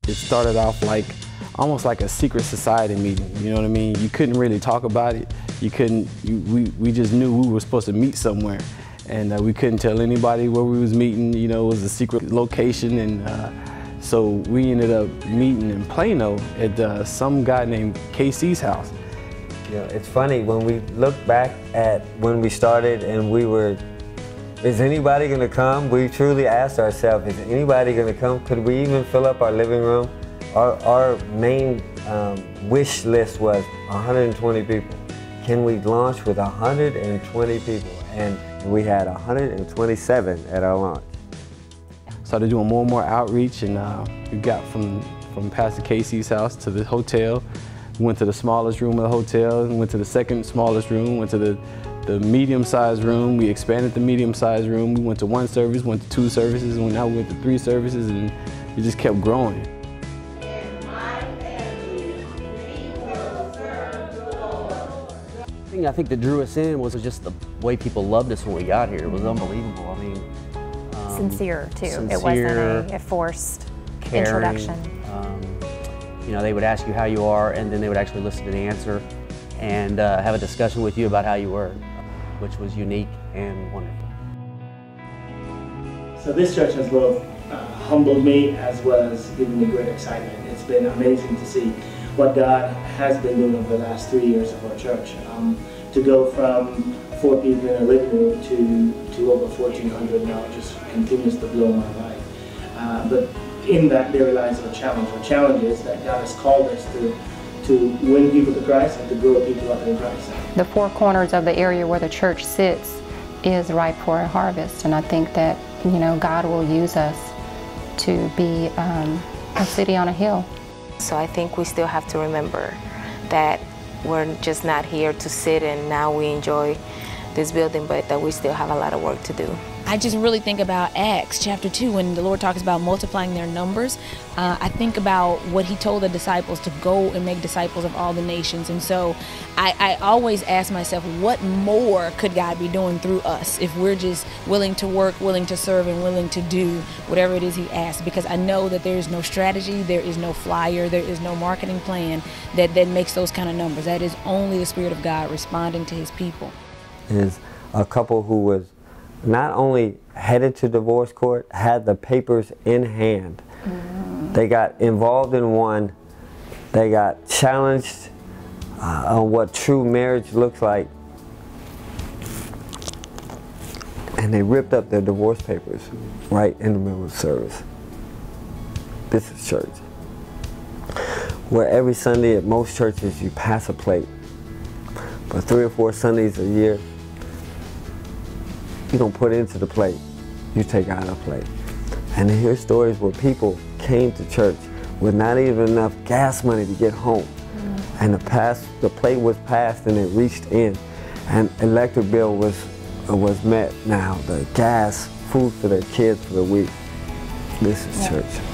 It started off like almost like a secret society meeting, you know what I mean? You couldn't really talk about it. We just knew we were supposed to meet somewhere, and we couldn't tell anybody where we was meeting. You know, it was a secret location, and so we ended up meeting in Plano at some guy named KC's house. You know, it's funny when we look back at when we started and we were, is anybody going to come? We truly asked ourselves, is anybody going to come? Could we even fill up our living room? Our main wish list was 120 people. Can we launch with 120 people? And we had 127 at our launch. Started doing more and more outreach, and we got from Pastor Casey's house to the hotel. We went to the smallest room of the hotel, and went to the second smallest room, went to the medium-sized room. We expanded the medium-sized room. We went to 1 service, went to 2 services, and now we went to 3 services, and it just kept growing. I think that drew us in was just the way people loved us when we got here. It was unbelievable. I mean, sincere too. Sincere, it wasn't a forced caring, introduction. You know, they would ask you how you are, and then they would actually listen to the answer and have a discussion with you about how you were, which was unique and wonderful. So this church has both humbled me as well as given me great excitement. It's been amazing to see what God has been doing over the last 3 years of our church. To go from 4 people in a living room to over 1,400 now just continues to blow my mind. But in that there relies our challenge. Our challenge is that God has called us to win people to Christ and to grow people up in Christ. The 4 corners of the area where the church sits is ripe for a harvest, and I think that, you know, God will use us to be a city on a hill. So I think we still have to remember that we're just not here to sit and now we enjoy this building, but that we still have a lot of work to do. I just really think about Acts chapter 2 when the Lord talks about multiplying their numbers. I think about what he told the disciples to go and make disciples of all the nations. And so I always ask myself, what more could God be doing through us if we're just willing to work, willing to serve, and willing to do whatever it is he asks? Because I know that there is no strategy, there is no flyer, there is no marketing plan that makes those kind of numbers. That is only the Spirit of God responding to his people. Is a couple who was not only headed to divorce court, had the papers in hand. They got involved in one, they got challenged on what true marriage looks like, and they ripped up their divorce papers right in the middle of service. This is church. Where every Sunday at most churches you pass a plate, but 3 or 4 Sundays a year, you don't put into the plate, you take out a plate. And I hear stories where people came to church with not even enough gas money to get home. And the plate was passed and it reached in, and electric bill was met now, the gas, food for their kids for the week. This is church.